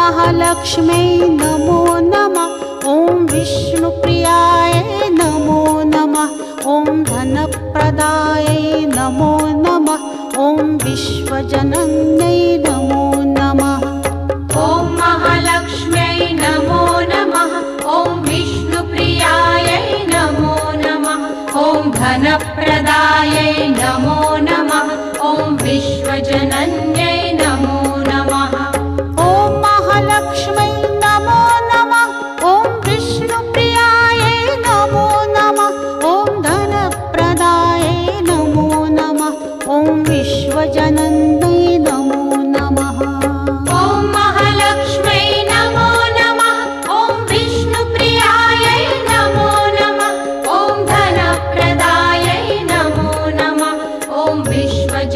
महालक्ष्म्यै नमो नमः। ॐ विष्णुप्रियायै नमो नमः। ॐ धनप्रदायै नमो नमः। ॐ विश्वजनन्यै नमो नमः। ॐ महालक्ष्म्यै नमो नमः। ॐ विष्णुप्रियायै नमो नमः। ॐ धनप्रदायै नमो नमः। ॐ विश्वजनन्यै नमो नमः। ॐ महालक्ष्म्यै नमो नमः। ॐ विष्णुप्रियायै नमो नमः। ॐ धनप्रदायै नमो नमः। ॐ विश्वजनन्यै नमो